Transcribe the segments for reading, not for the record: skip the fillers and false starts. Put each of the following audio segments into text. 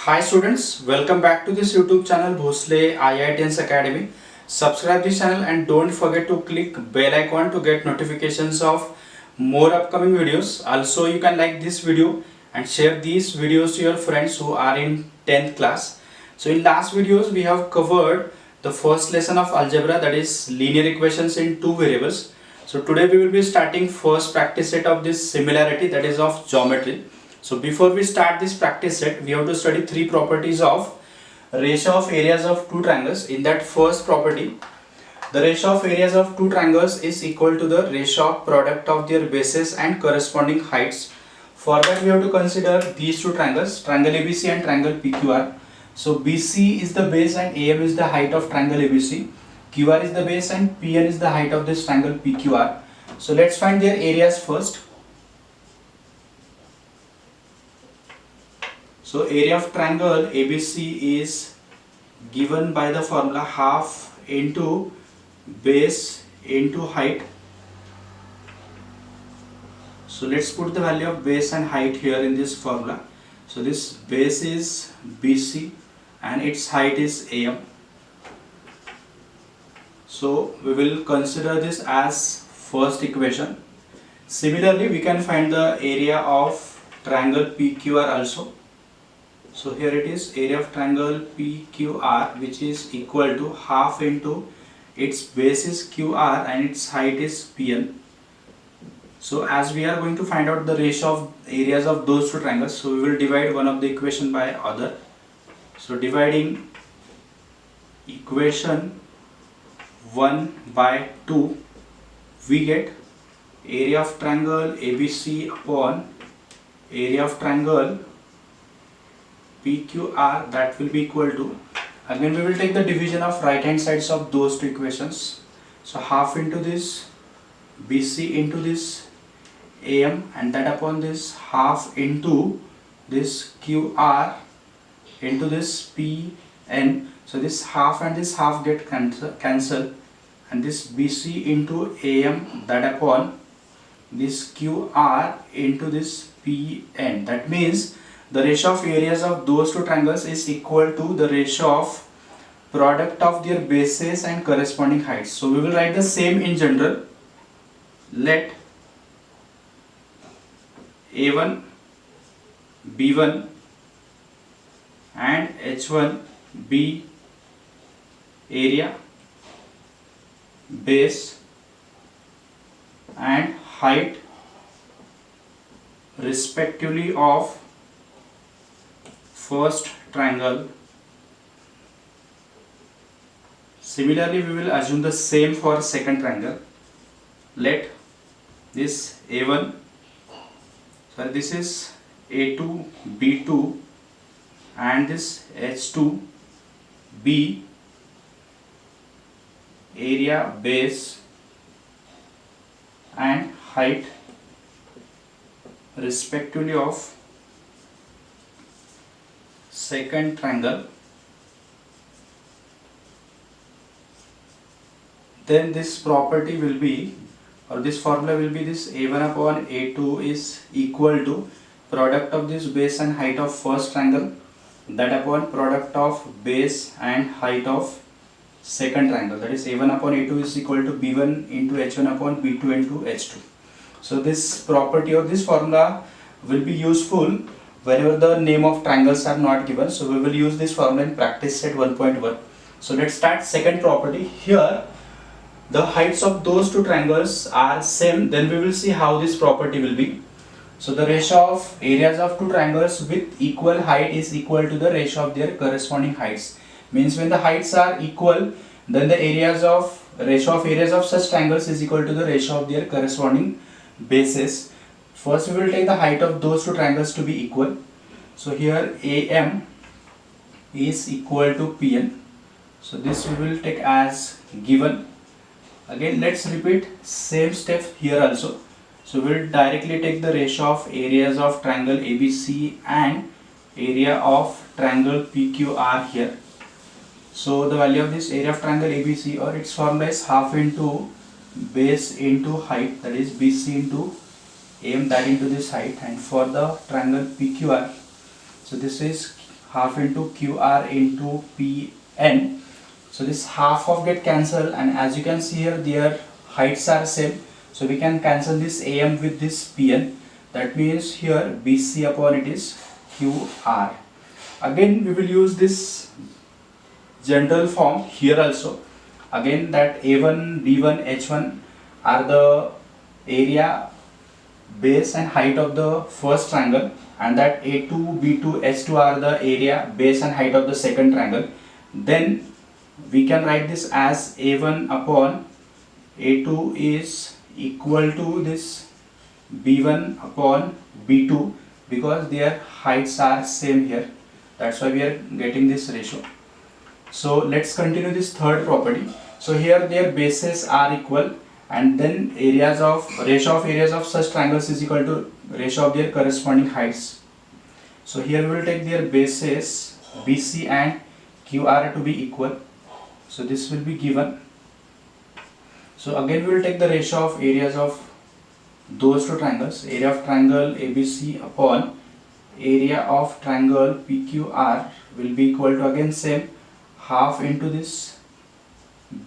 Hi students, welcome back to this YouTube channel Bhosle IITians Academy. Subscribe this channel and don't forget to click bell icon to get notifications of more upcoming videos. Also you can like this video and share these videos to your friends who are in 10th class. So in last videos we have covered the first lesson of algebra, that is linear equations in two variables. So today we will be starting first practice set of this similarity, that is of geometry. So before we start this practice set, we have to study three properties of ratio of areas of two triangles. In that first property, the ratio of areas of two triangles is equal to the ratio of product of their bases and corresponding heights. For that we have to consider these two triangles, triangle ABC and triangle PQR. So BC is the base and AM is the height of triangle ABC. QR is the base and PN is the height of this triangle PQR. So let's find their areas first. So area of triangle ABC is given by the formula half into base into height. So let's put the value of base and height here in this formula. So this base is BC and its height is AM. So we will consider this as first equation. Similarly, we can find the area of triangle PQR also. So here it is, area of triangle PQR, which is equal to half into its base is QR and its height is PN. So as we are going to find out the ratio of areas of those two triangles, so we will divide one of the equation by other. So dividing equation 1 by 2, we get area of triangle ABC upon area of triangle PQR, that will be equal to, again we will take the division of right hand sides of those two equations. So half into this BC into this AM and that upon this half into this QR into this PN. So this half and this half get cancelled and this BC into AM that upon this QR into this PN. That means the ratio of areas of those two triangles is equal to the ratio of product of their bases and corresponding heights. So we will write the same in general. Let A1, B1 and H1 be area, base and height respectively of first triangle. Similarly, we will assume the same for second triangle. Let this A1, sorry, this is A2, B2 and this H2 be area, base and height respectively of second triangle. Then this property will be, or this formula will be, this A1 upon A2 is equal to product of this base and height of first triangle that upon product of base and height of second triangle, that is A1 upon A2 is equal to B1 into H1 upon B2 into H2. So this property or this formula will be useful whenever the name of triangles are not given. So we will use this formula in practice set 1.1. So let's start second property. Here the heights of those two triangles are same, then we will see how this property will be. So the ratio of areas of two triangles with equal height is equal to the ratio of their corresponding heights. Means when the heights are equal, then the ratio of areas of such triangles is equal to the ratio of their corresponding bases. First we will take the height of those two triangles to be equal. So here AM is equal to PN. So this we will take as given. Again let's repeat same step here also. So we will directly take the ratio of areas of triangle ABC and area of triangle PQR here. So the value of this area of triangle ABC, or its formula is half into base into height, that is BC into AM, that into this height. And for the triangle PQR, so this is half into QR into PN. So this half of get cancelled, and as you can see here their heights are same, so we can cancel this AM with this PN. That means here BC upon it is QR. Again we will use this general form here also. Again that A1, B1, H1 are the area, base and height of the first triangle, and that A2, B2, H2 are the area, base and height of the second triangle. Then we can write this as A1 upon A2 is equal to this B1 upon B2, because their heights are same here. That's why we are getting this ratio. So let's continue this third property. So here their bases are equal, and then ratio of areas of such triangles is equal to ratio of their corresponding heights. So here we will take their bases BC and QR to be equal. So this will be given. So again we will take the ratio of areas of those two triangles. Area of triangle ABC upon area of triangle PQR will be equal to, again same, half into this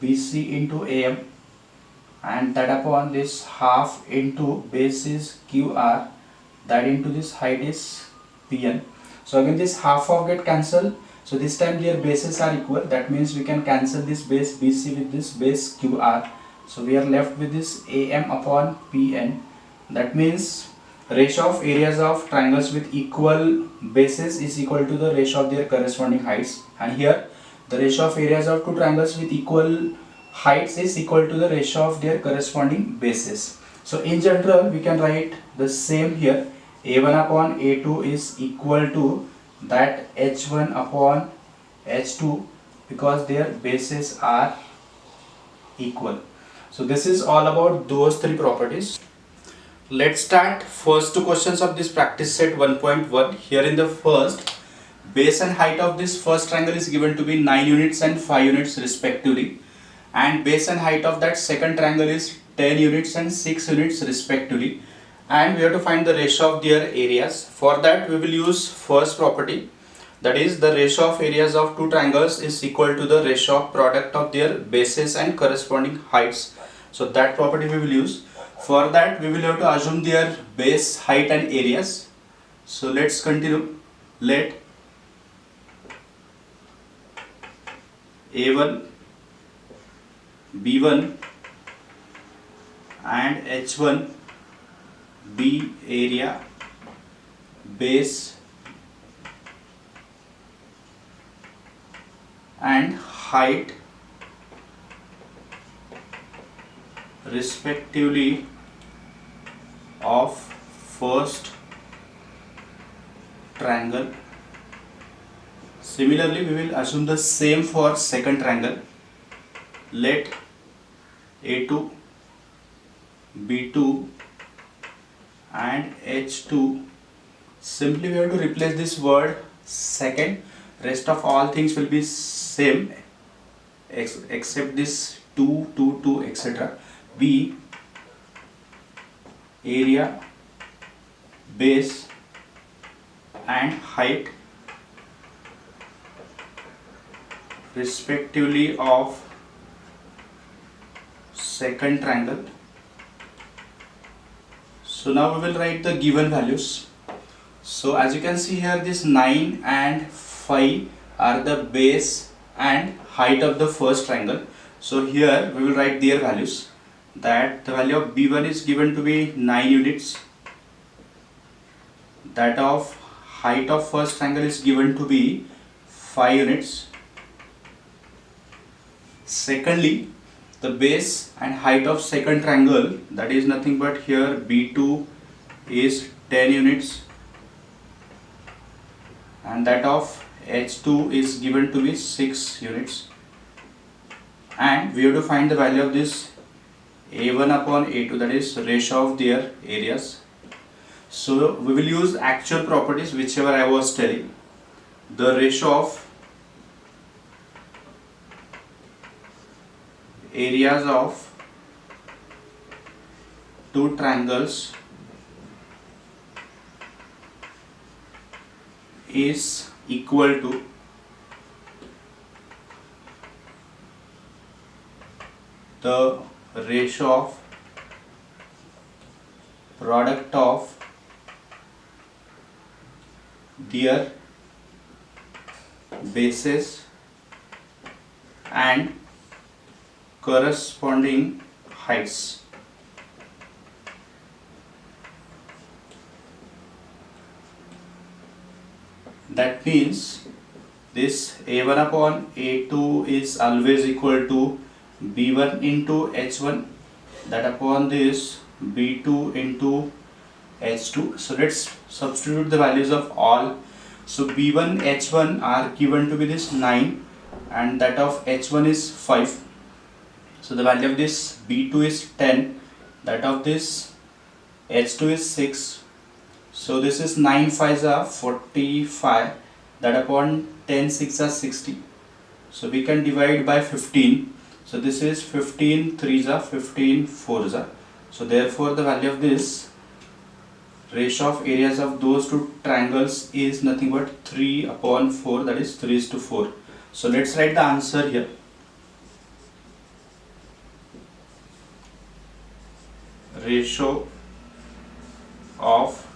BC into AM, and that upon this half into base is QR, that into this height is PN. So again this half of get cancelled, so this time their bases are equal. That means we can cancel this base BC with this base QR. So we are left with this AM upon PN. That means ratio of areas of triangles with equal bases is equal to the ratio of their corresponding heights, and here the ratio of areas of two triangles with equal heights is equal to the ratio of their corresponding bases. So in general we can write the same here. A1 upon A2 is equal to that H1 upon H2, because their bases are equal. So this is all about those three properties. Let's start first two questions of this practice set 1.1. Here in the first, base and height of this first triangle is given to be 9 units and 5 units respectively, and base and height of that second triangle is 10 units and 6 units respectively, and we have to find the ratio of their areas. For that we will use first property, that is the ratio of areas of two triangles is equal to the ratio of product of their bases and corresponding heights. So that property we will use. For that we will have to assume their base, height and areas. So let's continue. Let A1, B1 and H1 be area, base and height respectively of first triangle. Similarly we will assume the same for second triangle. Let A2, B2 and H2, simply we have to replace this word second, rest of all things will be same except this 2, 2, 2 etc. Be area, base and height respectively of second triangle. So now we will write the given values. So as you can see here, this 9 and 5 are the base and height of the first triangle. So here we will write their values, that the value of B1 is given to be 9 units, that of height of first triangle is given to be 5 units. Secondly, the base and height of second triangle, that is nothing but here B2 is 10 units, and that of H2 is given to be 6 units, and we have to find the value of this A1 upon A2, that is ratio of their areas. So we will use actual properties whichever I was telling. The ratio of areas of two triangles is equal to the ratio of product of their bases and corresponding heights. That means this A1 upon A2 is always equal to B1 into H1, that upon this B2 into H2. So let's substitute the values of all. So B1 H1 are given to be this 9 and that of H1 is 5. So the value of this B2 is 10, that of this H2 is 6. So this is 9 5s are 45, that upon 10 6 are 60. So we can divide by 15. So this is 15 3s are 15 4s are. So therefore the value of this ratio of areas of those two triangles is nothing but 3 upon 4, that is 3:4. So let's write the answer here. Ratio of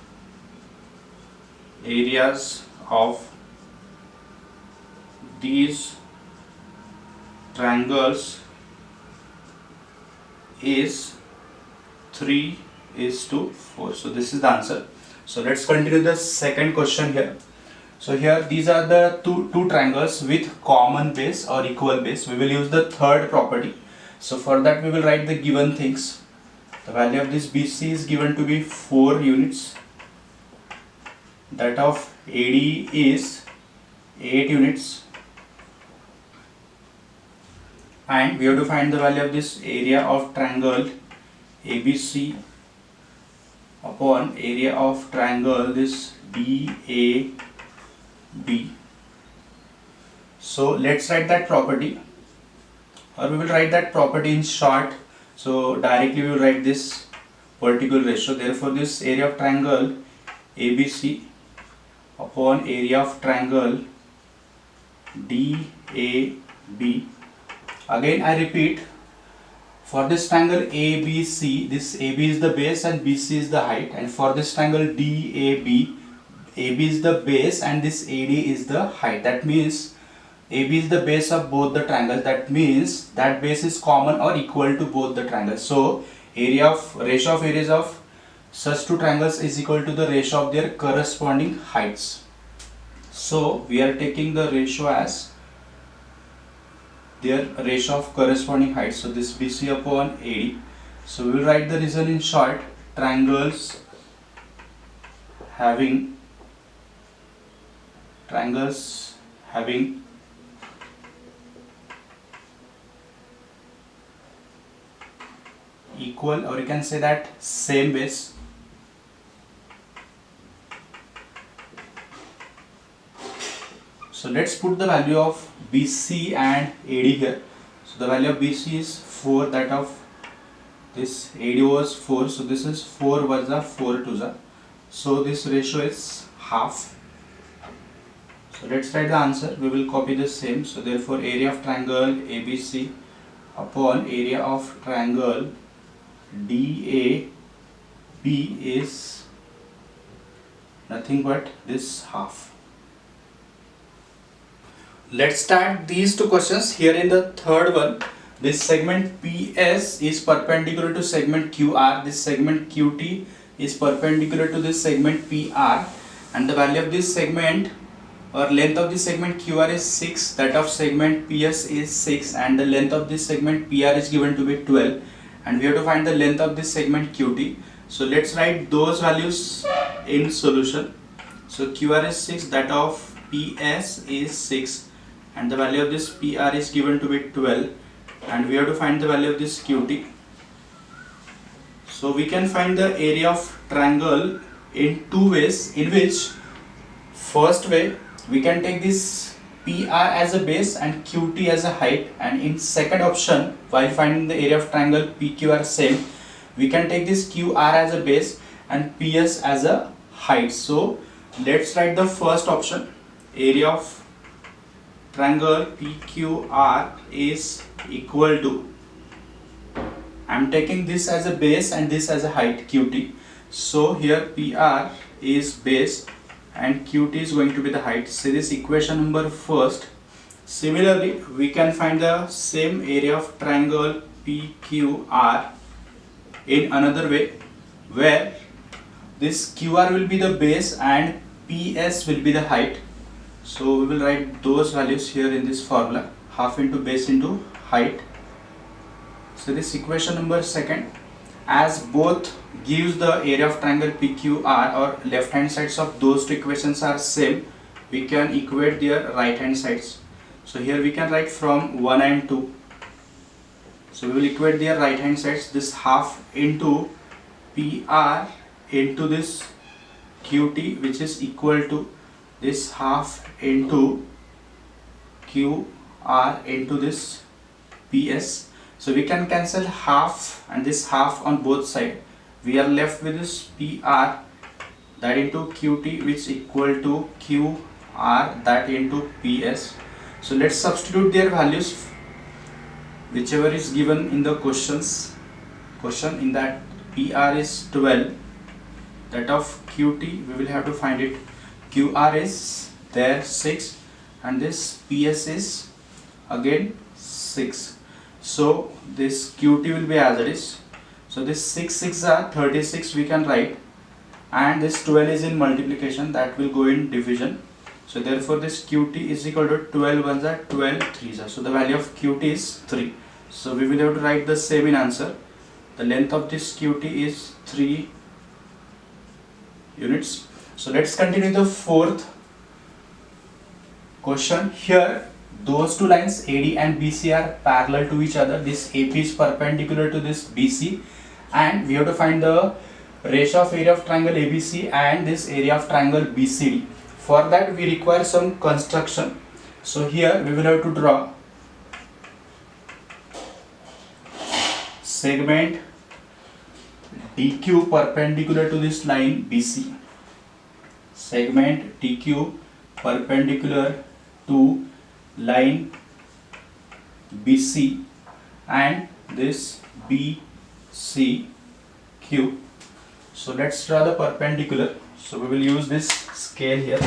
areas of these triangles is 3:4. So this is the answer. So let's continue the second question here. So here these are the two triangles with common base or equal base. We will use the third property. So for that we will write the given things. The value of this BC is given to be 4 units. That of AD is 8 units. And we have to find the value of this area of triangle ABC upon area of triangle this DAB. So let's write that property, or we will write that property in short. So directly we will write this particular ratio. Therefore this area of triangle ABC upon area of triangle DAB. Again I repeat, for this triangle ABC, this AB is the base and BC is the height, and for this triangle DAB, AB is the base and this AD is the height. That means AB is the base of both the triangles. That means that base is common or equal to both the triangles. So ratio of areas of such two triangles is equal to the ratio of their corresponding heights. So we are taking the ratio as their ratio of corresponding heights. So this BC upon AD. So we will write the reason in short. Triangles having equal, or you can say that same base, so let's put the value of BC and AD here. So the value of BC is 4, that of this AD was 4, so this is 4 1s are 4 2s are. So this ratio is half. So let's write the answer. We will copy the same. So therefore area of triangle ABC upon area of triangle DAB is nothing but this half. Let's start these two questions. Here in the third one, this segment PS is perpendicular to segment QR. This segment QT is perpendicular to this segment PR, and the value of this segment or length of this segment QR is 6, that of segment PS is 6, and the length of this segment PR is given to be 12, and we have to find the length of this segment QT. So let's write those values in solution. So QR is 6, that of PS is 6, and the value of this PR is given to be 12, and we have to find the value of this QT. So we can find the area of triangle in two ways, in which first way we can take this PR as a base and QT as a height, and in second option, while finding the area of triangle PQR same, we can take this QR as a base and PS as a height. So Let's write the first option. Area of triangle PQR is equal to, I'm taking this as a base and this as a height QT. So here PR is base and QT is going to be the height. So this equation number first. Similarly, we can find the same area of triangle PQR in another way, where this QR will be the base and PS will be the height. So we will write those values here in this formula, half into base into height. So this equation number second, as both gives the area of triangle PQR, or left hand sides of those two equations are same, we can equate their right hand sides. So here we can write from 1 and 2. So we will equate their right hand sides. This half into PR into this QT, which is equal to this half into QR into this PS. So we can cancel half and this half on both sides. We are left with this PR that into QT, which equal to QR that into PS. So let's substitute their values, whichever is given in the question. In that PR is 12, that of QT we will have to find it. QR is there 6 and this PS is again 6. So this QT will be as it is. So this 6 are 36 we can write, and this 12 is in multiplication, that will go in division. So therefore this QT is equal to 12 ones are 12 threes are. So the value of QT is 3. So we will have to write the same in answer. The length of this QT is 3 units. So let's continue the fourth question. Here those two lines AD and BC are parallel to each other. This AP is perpendicular to this BC, and we have to find the ratio of area of triangle ABC and this area of triangle BCD. For that we require some construction. So here we will have to draw segment DQ perpendicular to this line BC. Segment DQ perpendicular to line BC and this BCQ. So let's draw the perpendicular. So we will use this scale here.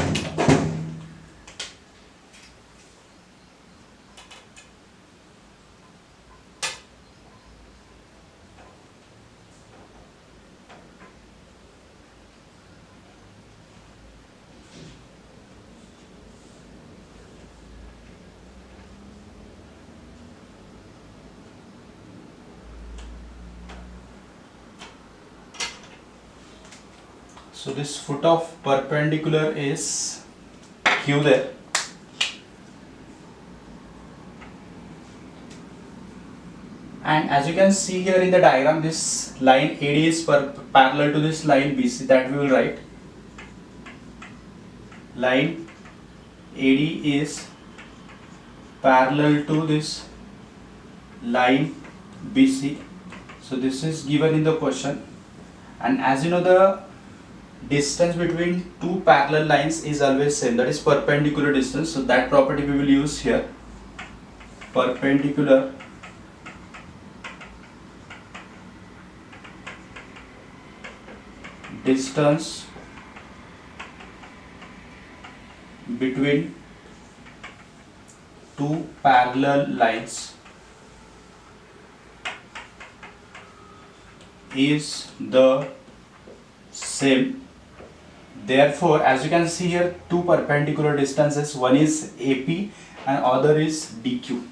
So this foot of perpendicular is Q there. And as you can see here in the diagram, this line AD is parallel to this line BC, that we will write. Line AD is parallel to this line BC. So this is given in the question. And as you know, the distance between two parallel lines is always same, that is perpendicular distance. So that property we will use here. Perpendicular distance between two parallel lines is the same. Therefore, as you can see here, two perpendicular distances, one is AP and other is DQ.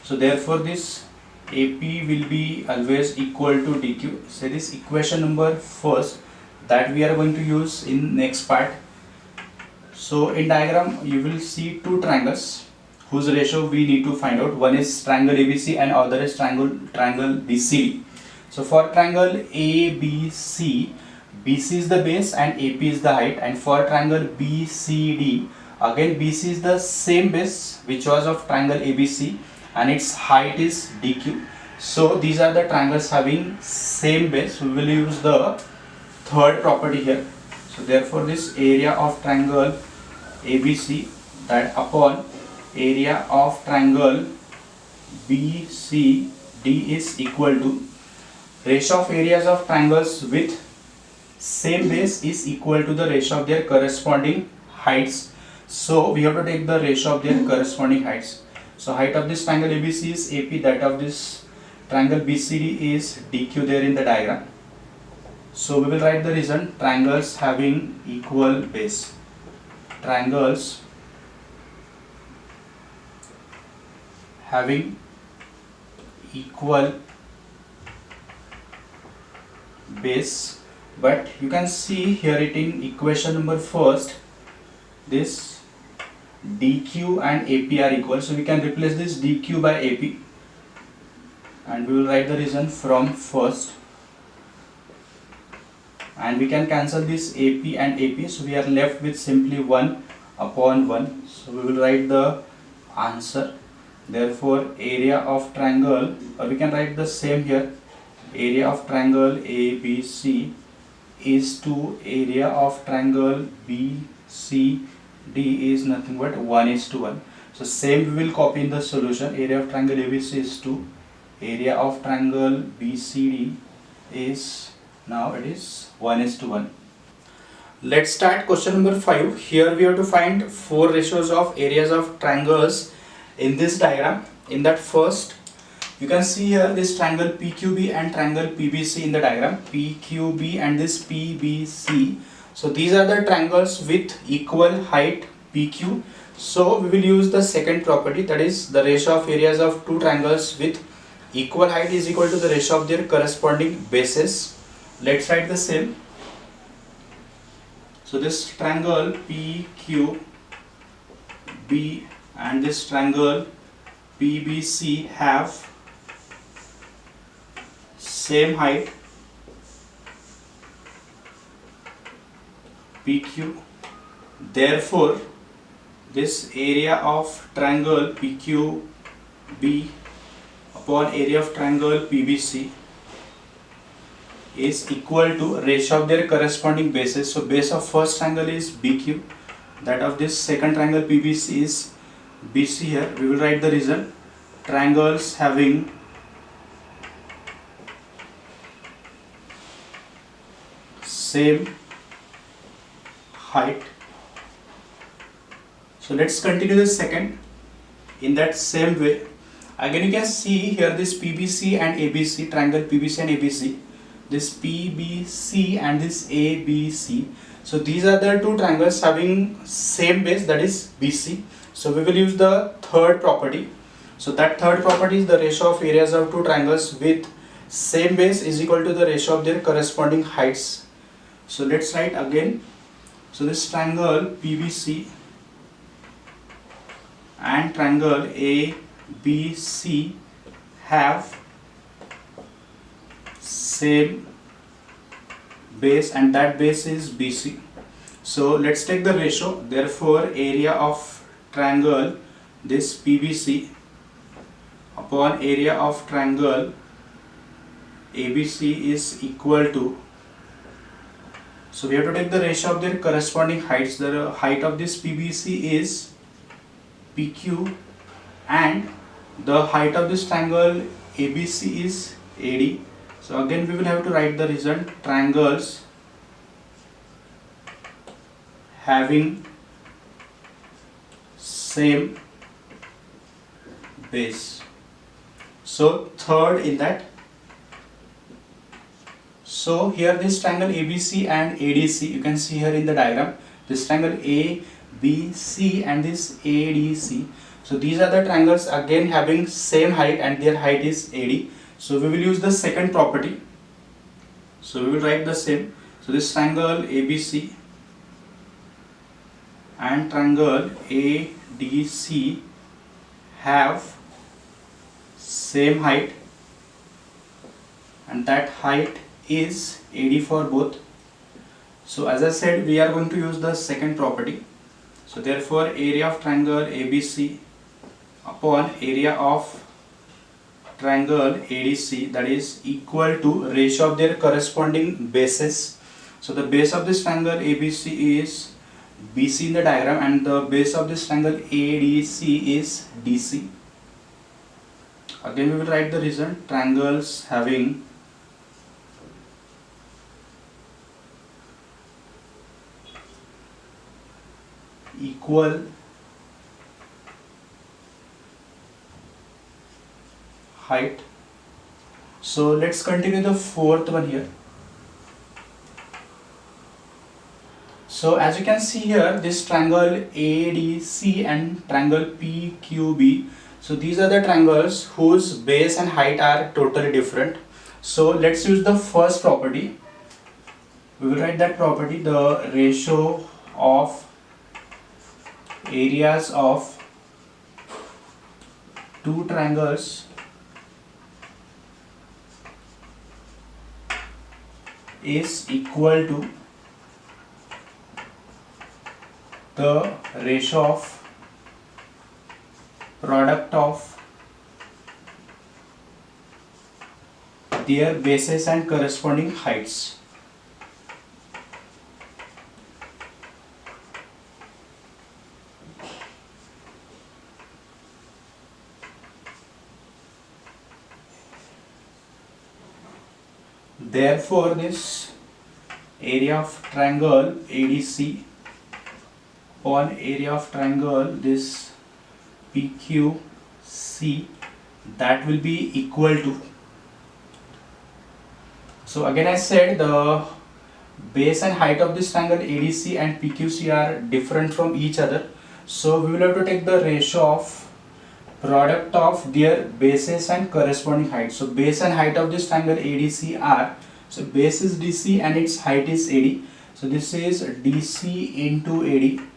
So therefore this AP will be always equal to DQ. So this equation number first that we are going to use in next part. So in diagram you will see two triangles whose ratio we need to find out. One is triangle ABC and other is triangle BCD. So for triangle ABC, BC is the base and AP is the height, and for triangle BCD, again BC is the same base which was of triangle ABC and its height is DQ. So these are the triangles having same base. We will use the third property here. So So therefore this area of triangle ABC that upon area of triangle BCD is equal to ratio of areas of triangles with same base is equal to the ratio of their corresponding heights. So we have to take the ratio of their corresponding heights. So height of this triangle ABC is AP, that of this triangle BCD is DQ there in the diagram. So we will write the reason: triangles having equal base. Triangles having equal base. But you can see here it in equation number first, this DQ and AP are equal. So we can replace this DQ by AP and we will write the reason from first. And we can cancel this AP and AP, so we are left with simply 1 upon 1. So we will write the answer. Therefore area of triangle, or we can write the same here, area of triangle ABC is to area of triangle BCD is nothing but 1:1. So same we will copy in the solution. Area of triangle ABC is to area of triangle BCD is, now it is 1:1. Let's start question number 5. Here we have to find 4 ratios of areas of triangles in this diagram. In that first, you can see here this triangle PQB and triangle PBC in the diagram. PQB and this PBC. So these are the triangles with equal height PQ. So we will use the second property, that is the ratio of areas of two triangles with equal height is equal to the ratio of their corresponding bases. Let's write the same. So this triangle PQB and this triangle PBC have same height PQ. Therefore this area of triangle PQB upon area of triangle PBC is equal to ratio of their corresponding bases. So base of first triangle is BQ, that of this second triangle PBC is BC. Here we will write the reason: triangles having same height. So let's continue the second. In that same way, again you can see here this PBC and ABC, triangle PBC and ABC, this PBC and this ABC. So these are the two triangles having same base, that is BC. So we will use the third property. So that third property is the ratio of areas of two triangles with same base is equal to the ratio of their corresponding heights. So let's write again. So this triangle PBC and triangle ABC have same base and that base is BC. So let's take the ratio. Therefore area of triangle this PBC upon area of triangle ABC is equal to, so we have to take the ratio of their corresponding heights. The height of this PBC is PQ and the height of this triangle ABC is AD. So again we will have to write the result: triangles having same base. So third in that. So here this triangle ABC and ADC, you can see here in the diagram, this triangle ABC and this ADC. So these are the triangles again having same height and their height is AD. So we will use the second property. So we will write the same. So this triangle ABC and triangle ADC have same height and that height is AD for both. So as I said, we are going to use the second property. So therefore area of triangle ABC upon area of triangle ADC, that is equal to ratio of their corresponding bases. So the base of this triangle ABC is BC in the diagram, and the base of this triangle ADC is DC. Again we will write the reason: triangles having equal height. So let's continue the fourth one here. So as you can see here, this triangle ADC and triangle PQB, so these are the triangles whose base and height are totally different. So let's use the first property. We will write that property: the ratio of areas of two triangles is equal to the ratio of product of their bases and corresponding heights. Therefore, this area of triangle ADC upon area of triangle this PQC, that will be equal to. So again I said the base and height of this triangle ADC and PQC are different from each other. So we will have to take the ratio of product of their bases and corresponding height. So base and height of this triangle ADC are, so base is DC and its height is AD. So this is DC into AD.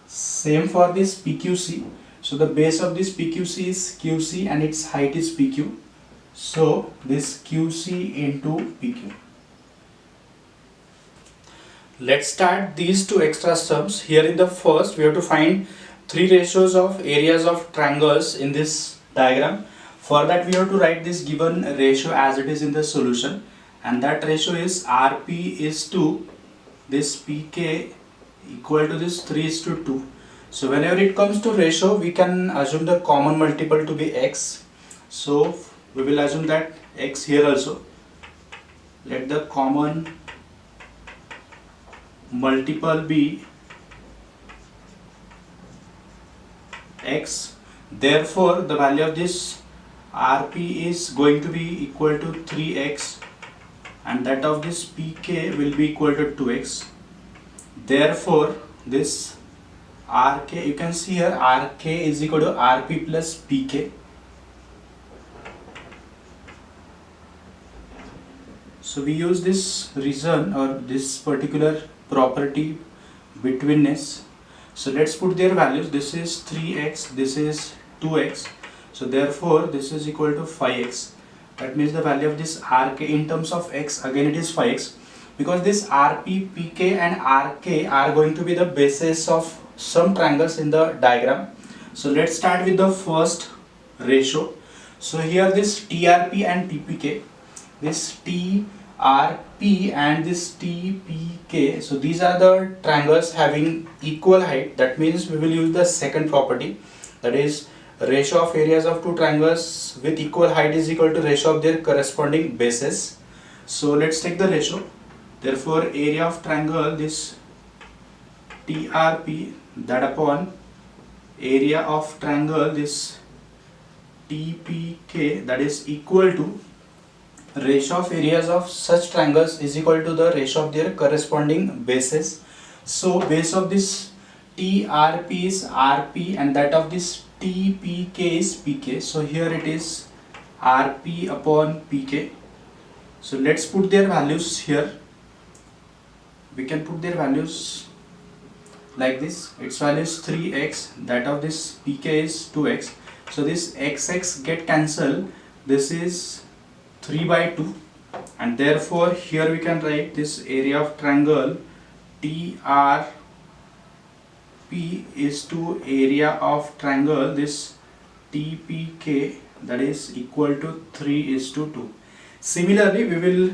Same for this PQC. So the base of this PQC is QC and its height is PQ. So this QC into PQ. Let's start these two extra sums. Here in the first, we have to find three ratios of areas of triangles in this diagram. For that we have to write this given ratio as it is in the solution, and that ratio is RP is to this PK equal to this 3:2. So whenever it comes to ratio, we can assume the common multiple to be x. So we will assume that x here also. Let the common multiple be x. Therefore the value of this RP is going to be equal to 3x, and that of this PK will be equal to 2x. Therefore this RK, you can see here RK is equal to RP plus PK. So we use this reason or this particular property betweenness. So let's put their values. This is 3x, this is 2x. So therefore this is equal to 5x. That means the value of this RK in terms of x, again it is 5x, because this RP, PK and RK are going to be the bases of some triangles in the diagram. So let's start with the first ratio. So here this TRP and TPK, this TRP and this TPK, so these are the triangles having equal height. That means we will use the second property, that is ratio of areas of two triangles with equal height is equal to ratio of their corresponding bases. So let's take the ratio. Therefore area of triangle this TRP, that upon area of triangle this TPK, that is equal to ratio of areas of such triangles is equal to the ratio of their corresponding bases. So base of this TRP is RP and that of this TPK is PK. So here it is RP upon PK. So let's put their values here. We can put their values like this. Its value is 3x, that of this PK is 2x. So this xx get cancelled. This is 3 by 2, and therefore here we can write this area of triangle TRP is to area of triangle this TPK, that is equal to 3:2. Similarly we will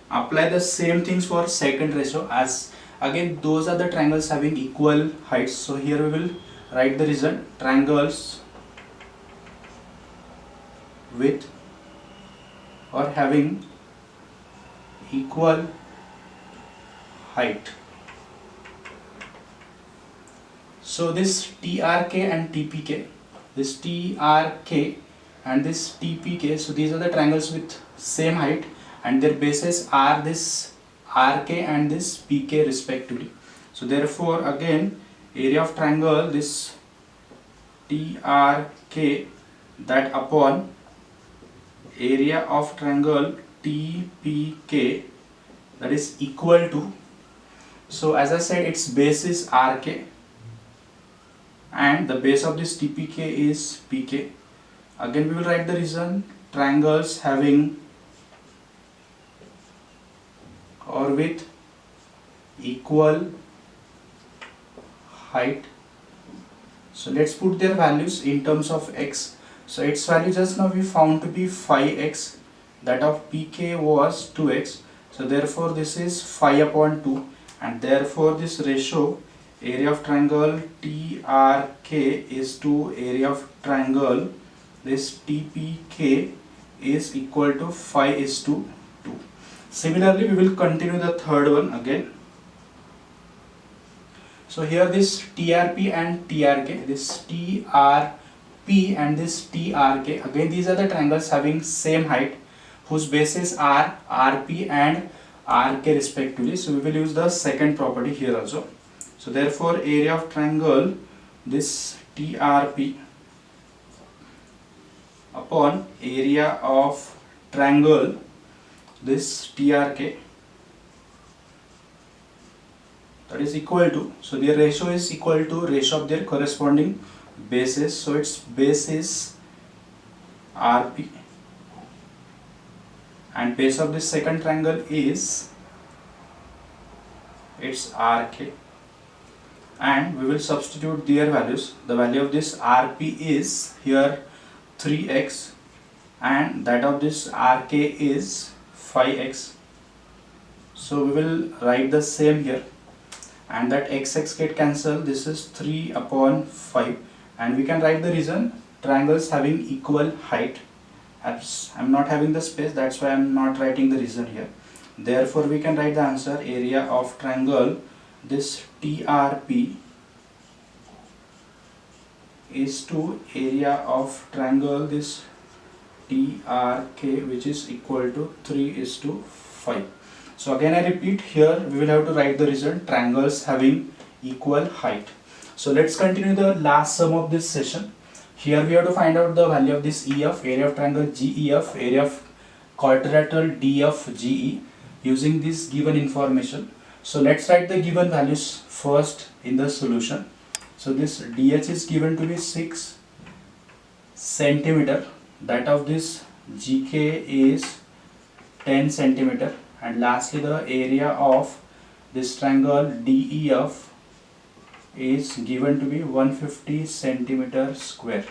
Apply the same things for second ratio, as again those are the triangles having equal heights. So here we will write the result: triangles with or having equal height. So this TRK and TPK, this TRK and this TPK, so these are the triangles with same height and their bases are this RK and this PK respectively. So therefore again area of triangle this TRK that upon area of triangle TPK, that is equal to, so as I said its base is RK and the base of this TPK is PK. Again we will write the reason: triangles having or with equal height. So let's put their values in terms of x. So its value just now we found to be 5x, that of PK was 2x, so therefore this is 5 upon 2, and therefore this ratio area of triangle TRK is to area of triangle this TPK is equal to 5:2. Similarly we will continue the third one again. So here this TRP and TRK, this TRP and this TRK, again these are the triangles having same height whose bases are RP and RK respectively. So we will use the second property here also. So therefore area of triangle this TRP upon area of triangle this TRK, that is equal to, so their ratio is equal to ratio of their corresponding bases. So its base is RP and base of this second triangle is its RK, and we will substitute their values. The value of this RP is here 3x and that of this RK is 5x. So we will write the same here, and that x get cancelled, this is 3 upon 5, and we can write the reason: triangles having equal height. I'm not having the space, that's why I'm not writing the reason here. Therefore we can write the answer: area of triangle this TRP is to area of triangle this TRK, which is equal to 3:5. So again I repeat, here we will have to write the result: triangles having equal height. So let's continue the last sum of this session. Here we have to find out the value of this EF, area of triangle GEF, area of quadrilateral DFGE, using this given information. So let's write the given values first in the solution. So this DH is given to be 6 centimeter, that of this GK is 10 centimeter, and lastly the area of this triangle DEF is given to be 150 centimeter square.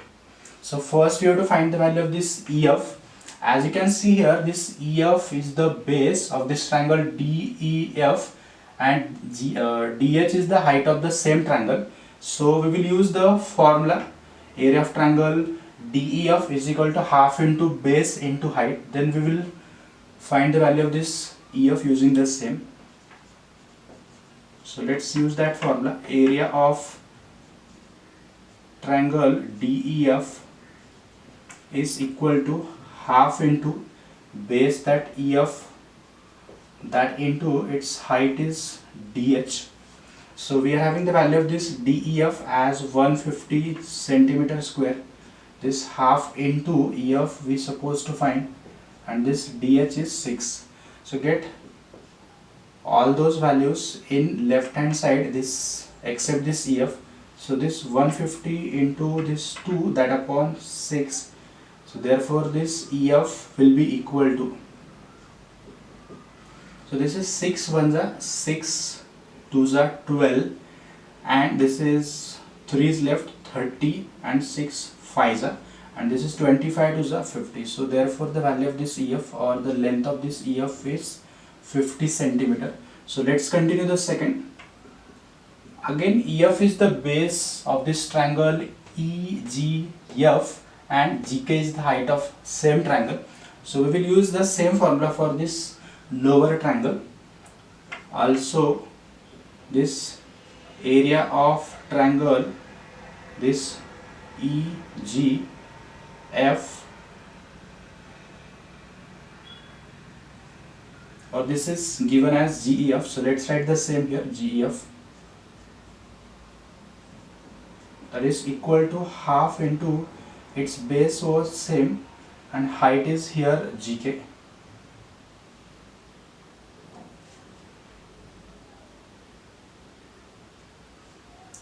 So first we have to find the value of this EF. As you can see here, this EF is the base of this triangle DEF, and DH is the height of the same triangle. So we will use the formula: area of triangle DEF is equal to half into base into height. Then we will find the value of this EF using the same. So let's use that formula: area of triangle DEF is equal to half into base, that EF, that into its height is DH. So we are having the value of this DEF as 150 centimeter square. This half into EF we supposed to find, and this DH is 6. So get all those values in left hand side, this except this EF. So this 150 into this 2, that upon 6. So therefore this EF will be equal to, so this is 6 ones are 6 2s are 12, and this is 3 is left 30, and 6 5s are, and this is 25 2s are 50. So therefore the value of this EF, or the length of this EF, is 50 centimeter. So let's continue the second. Again, EF is the base of this triangle EGF and GK is the height of same triangle. So we will use the same formula for this lower triangle. Also, this area of triangle, this EGF, or this is given as GEF. So let's write the same here, GEF. That is equal to half into its base was same and height is here GK.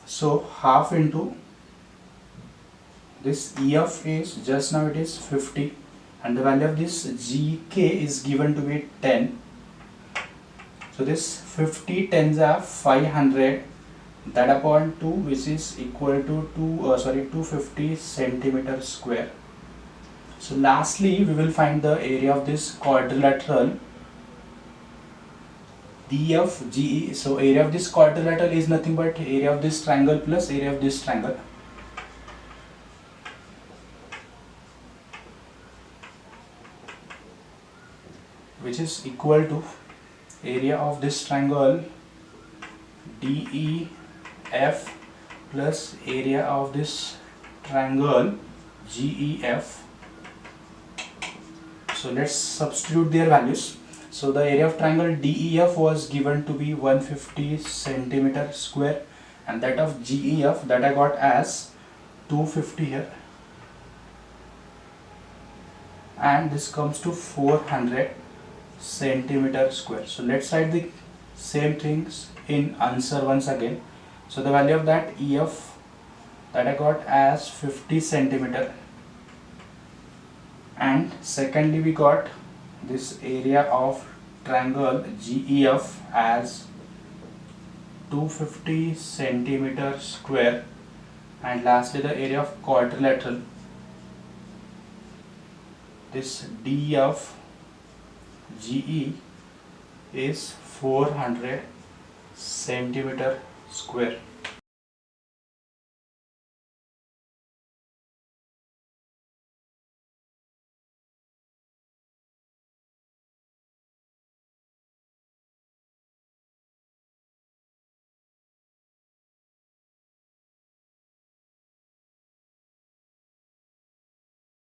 So half into this EF is just now it is 50 and the value of this GK is given to be 10. So this 50 tens are 500, that upon 2, which is equal to 250 centimeter square. So lastly we will find the area of this quadrilateral DFGE. So area of this quadrilateral is nothing but area of this triangle plus area of this triangle. Which is equal to area of this triangle DEF plus area of this triangle GEF. So let's substitute their values. So the area of triangle DEF was given to be 150 centimeter square and that of GEF that I got as 250 here, and this comes to 400 centimeter square. So let's write the same things in answer once again. So the value of that EF that I got as 50 centimeter, and secondly we got this area of triangle GEF as 250 centimeter square, and lastly the area of quadrilateral, this DF GE is 400 centimeter square.